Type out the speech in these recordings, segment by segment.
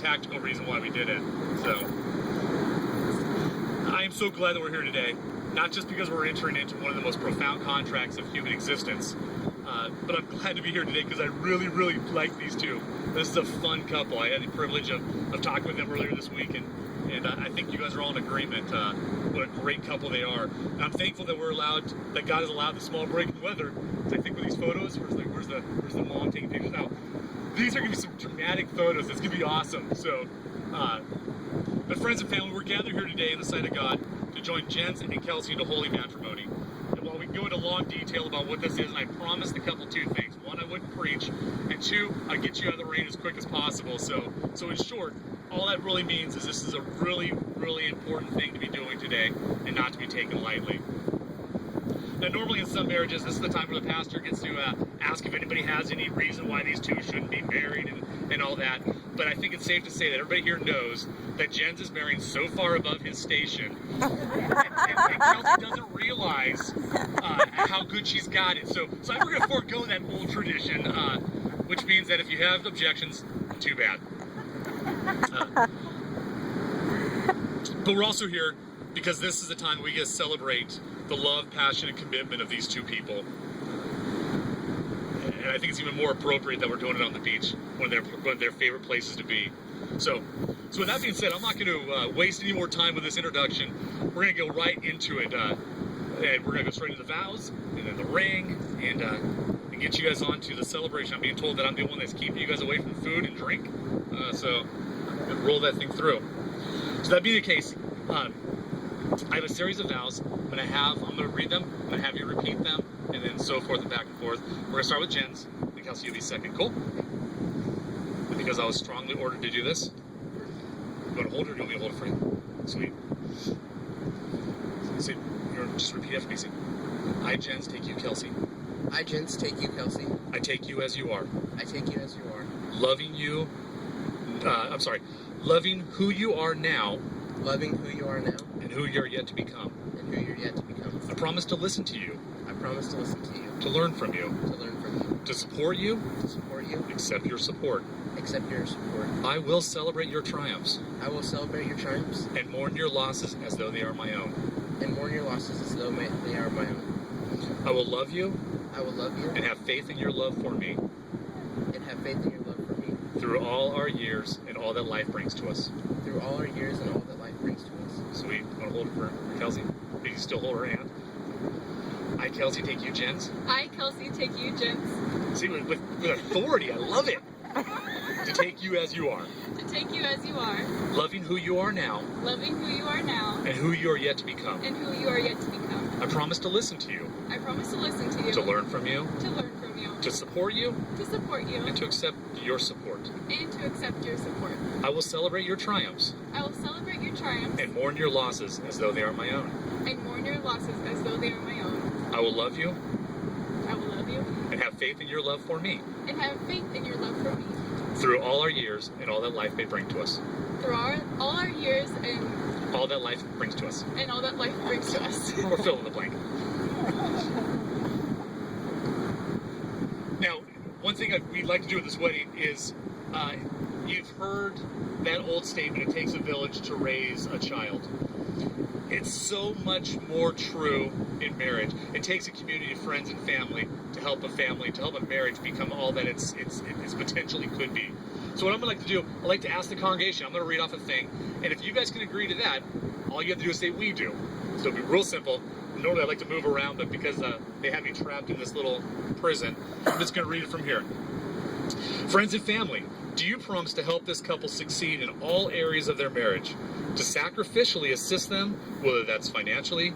tactical reason why we did it. So I am so glad that we're here today, not just because we're entering into one of the most profound contracts of human existence, but I'm glad to be here today because I really, really like these two. This is a fun couple. I had the privilege of talking with them earlier this week, and I think you guys are all in agreement what a great couple they are. And I'm thankful that that God has allowed the small break in weather. So I think with these photos, where's the mom taking pictures now? These are gonna be some dramatic photos. It's gonna be awesome. So, but friends and family, we're gathered here today in the sight of God to join Jens and Kelsi into holy matrimony. And while we can go into long detail about what this is, and I promised the couple two things: one, I wouldn't preach, and two, I'd get you out of the rain as quick as possible. So in short, all that really means is this is a really, really important thing to be doing today and not to be taken lightly. Now, normally in some marriages, this is the time where the pastor gets to ask if anybody has any reason why these two shouldn't be married and all that. But I think it's safe to say that everybody here knows that Jens is marrying so far above his station, and Kelsi doesn't realize how good she's got it. So we're going to forego that old tradition, which means that if you have objections, too bad. But we're also here because this is the time we get to celebrate the love, passion, and commitment of these two people. And I think it's even more appropriate that we're doing it on the beach, one of their favorite places to be. So with that being said, I'm not going to waste any more time with this introduction. We're going to go right into it. And we're going to go straight into the vows, and then the ring, and get you guys on to the celebration. I'm being told that I'm the one that's keeping you guys away from food and drink. So I'm going to roll that thing through. So that being the case, I have a series of vows. I'm going to read them, I'm going to have you repeat them, and then so forth and back and forth. We're going to start with Jens, and Kelsi, you'll be second. Cool? And because I was strongly ordered to do this, you want to hold it or do you want me to hold it for you? Sweet. So just repeat after me. Say, I, Jens, take you, Kelsi. I, Jens, take you, Kelsi. I take you as you are. I take you as you are. Loving who you are now. Loving who you are now. And who you're yet to become. And who you're yet to become. I promise to listen to you. I promise to listen to you. To learn from you. To learn from you. To support you. To support you. Accept your support. Accept your support. I will celebrate your triumphs. I will celebrate your triumphs. And mourn your losses as though they are my own. And mourn your losses as though they are my own. I will love you. I will love you. And have faith in your love for me. And have faith in your love for me. Through all our years and all that life brings to us. Through all our years and all that life brings to us. Sweet. Want to hold it for Kelsi? Can you still hold her hand? I, Kelsi, take you, Jens. I, Kelsi, take you, Jens. See, with authority, I love it. To take you as you are. To take you as you are. Loving who you are now. Loving who you are now. And who you are yet to become. And who you are yet to become. I promise to listen to you. I promise to listen to you. To learn from you. To learn from you. To support you. To support you. And to accept your support. And to accept your support. I will celebrate your triumphs. I will celebrate your triumphs. And mourn your losses as though they are my own. And mourn your losses as though they are my own. I will love you. I will love you. And have faith in your love for me. And have faith in your love for me. Through all our years and all that life may bring to us. Through all our years and all that life brings to us. And all that life brings to us. Or fill in the blank. Now, one thing we'd like to do at this wedding is, you've heard that old statement, it takes a village to raise a child. It's so much more true in marriage. It takes a community of friends and family to help a marriage become all that it's potentially could be. So what I'm going to like to do, I'd like to ask the congregation, I'm going to read off a thing, and if you guys can agree to that, all you have to do is say, we do. So it'll be real simple. Normally I like to move around, but because they have me trapped in this little prison, I'm just going to read it from here. Friends and family, do you promise to help this couple succeed in all areas of their marriage? To sacrificially assist them, whether that's financially,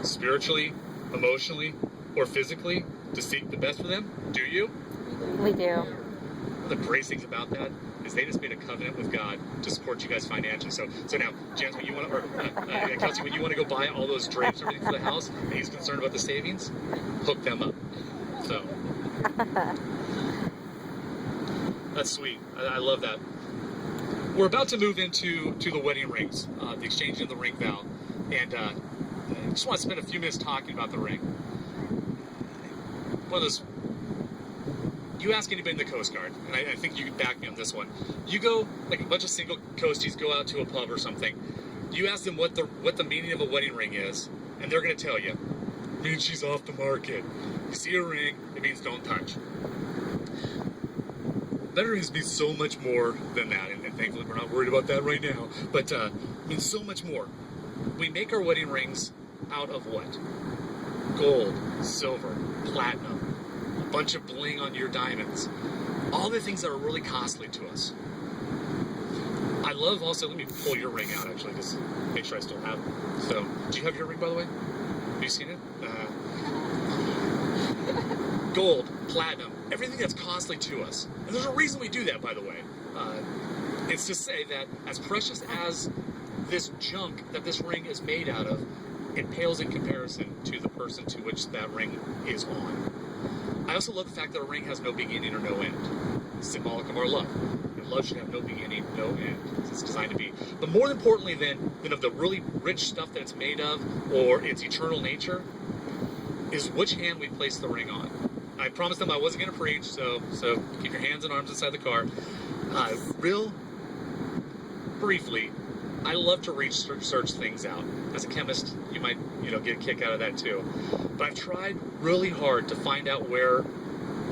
spiritually, emotionally, or physically, to seek the best for them? Do you? We do. One of the great things about that is they just made a covenant with God to support you guys financially. So now, Jens, when you want to, or Kelsi, when you want to go buy all those drapes and everything for the house, and he's concerned about the savings, hook them up. So that's sweet. I love that. We're about to move into the wedding rings, the exchanging of the ring vow, and I just want to spend a few minutes talking about the ring. One of those you ask anybody in the Coast Guard, and I think you can back me on this one. You go, like a bunch of single coasties go out to a pub or something. You ask them what the meaning of a wedding ring is, and they're going to tell you. It means she's off the market. You see a ring, it means don't touch. Wedding rings mean so much more than that, and thankfully we're not worried about that right now. But it means so much more. We make our wedding rings out of what? Gold, silver, platinum, a bunch of bling on your diamonds. All the things that are really costly to us. I love also, let me pull your ring out actually, just make sure I still have it. So, do you have your ring by the way? Have you seen it? Gold, platinum, everything that's costly to us. And there's a reason we do that, by the way. It's to say that as precious as this junk that this ring is made out of, it pales in comparison to the person to which that ring is on. I also love the fact that a ring has no beginning or no end. It's symbolic of our love. And love should have no beginning, no end. It's designed to be. But more importantly than of the really rich stuff that it's made of or its eternal nature, is which hand we place the ring on. I promised them I wasn't going to preach, so keep your hands and arms inside the car. Real briefly, I love to research things out. As a chemist, you might get a kick out of that too. But I've tried really hard to find out where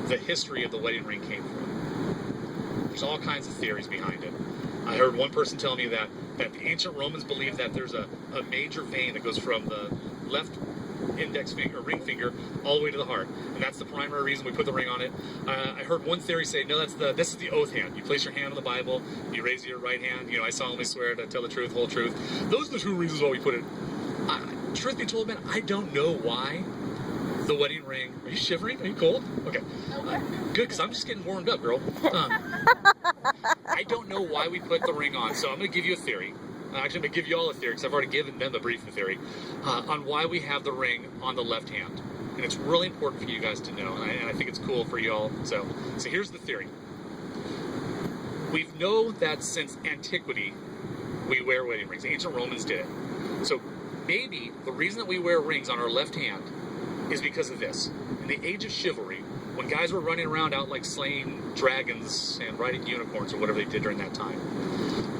the history of the wedding ring came from. There's all kinds of theories behind it. I heard one person tell me that the ancient Romans believed that there's a major vein that goes from the left index finger, ring finger, all the way to the heart, and that's the primary reason we put the ring on it. I heard one theory say, no, this is the oath hand. You place your hand on the Bible, you raise your right hand. I solemnly swear to tell the truth, whole truth. Those are the two reasons why we put it. Truth be told, man, I don't know why the wedding ring. Are you shivering? Are you cold? Okay, good, because I'm just getting warmed up, girl. I don't know why we put the ring on, so I'm going to give you a theory. Actually, I'm going to give you all a theory, because I've already given them a brief theory, on why we have the ring on the left hand. And it's really important for you guys to know, and I think it's cool for you all. So here's the theory. We know that since antiquity, we wear wedding rings. The ancient Romans did it. So maybe the reason that we wear rings on our left hand is because of this. In the age of chivalry, when guys were running around out like slaying dragons and riding unicorns or whatever they did during that time,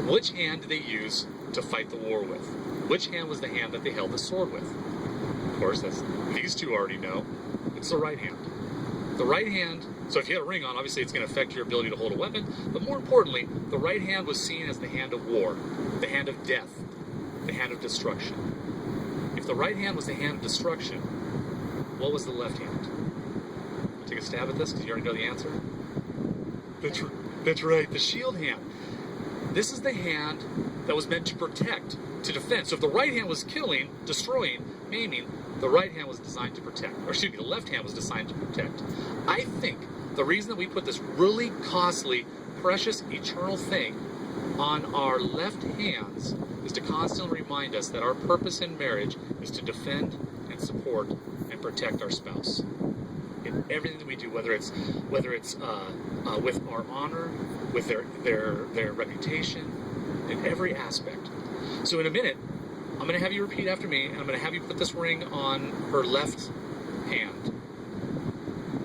which hand did they use to fight the war with? Which hand was the hand that they held the sword with? Of course, these two already know. It's the right hand. The right hand, so if you had a ring on, obviously it's going to affect your ability to hold a weapon, but more importantly, the right hand was seen as the hand of war, the hand of death, the hand of destruction. If the right hand was the hand of destruction, what was the left hand? Take a stab at this because you already know the answer. That's right, the shield hand. This is the hand that was meant to protect, to defend. So if the right hand was killing, destroying, maiming, the right hand was designed to protect. Or excuse me, the left hand was designed to protect. I think the reason that we put this really costly, precious, eternal thing on our left hands is to constantly remind us that our purpose in marriage is to defend and support and protect our spouse. In everything that we do, whether it's with our honor, with their reputation, in every aspect. So in a minute, I'm going to have you repeat after me, and I'm going to have you put this ring on her left hand.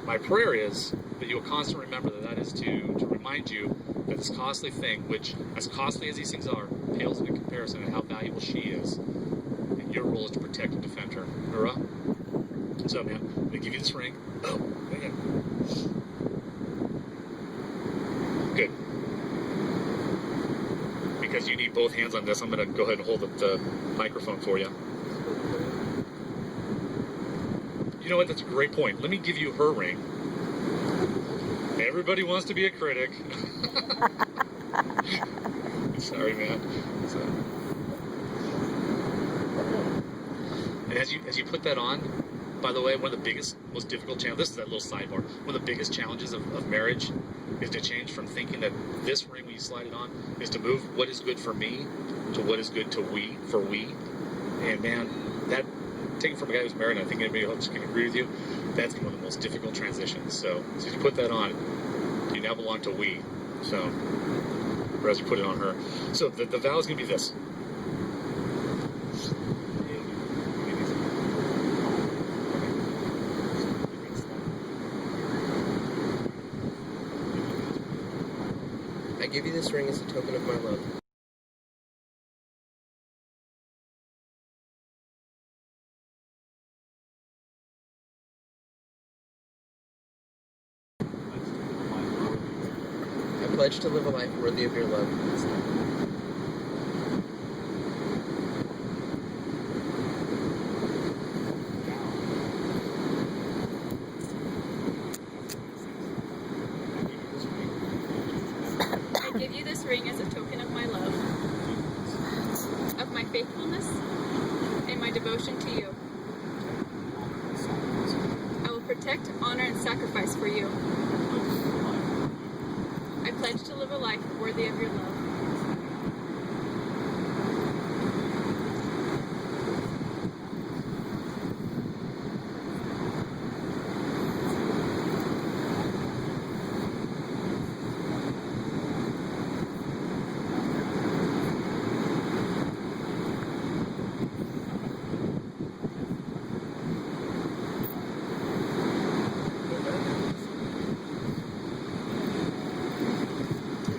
My prayer is that you'll constantly remember that is to remind you that this costly thing, which, as costly as these things are, pales in comparison to how valuable she is. And your role is to protect and defend her. Hurrah? So, man, I'm going to give you this ring. Oh, yeah. Good. Because you need both hands on this, I'm going to go ahead and hold up the microphone for you. You know what? That's a great point. Let me give you her ring. Everybody wants to be a critic. Sorry, man. And as you put that on, by the way, one of the biggest, most difficult challenges, this is that little sidebar, one of the biggest challenges of marriage is to change from thinking that this ring, when you slide it on, is to move what is good for me to what is good to we. And man, that, taking from a guy who's married, and I think anybody else can agree with you, that's one of the most difficult transitions. So as you put that on, you now belong to we. So, or as you put it on her. So the vow is going to be this. this ring as a token of my love. I pledge to live a life worthy of your love. I give you this ring as a token of my love, of my faithfulness, and my devotion to you. I will protect, honor, and sacrifice for you. I pledge to live a life worthy of your love.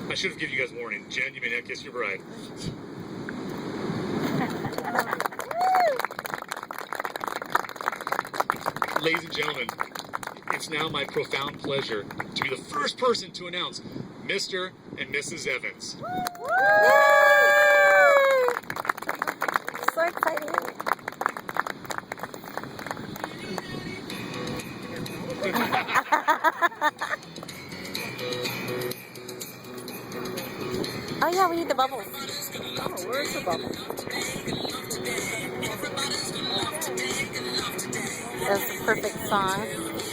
I should have given you guys warning. Jen, you may not kiss your bride. Ladies and gentlemen, it's now my profound pleasure to be the first person to announce Mr. and Mrs. Evans. So exciting. Oh yeah, we need the bubbles. Oh, where's the bubbles? That's the perfect song.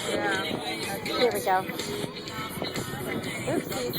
Yeah. Here we go. Oopsies.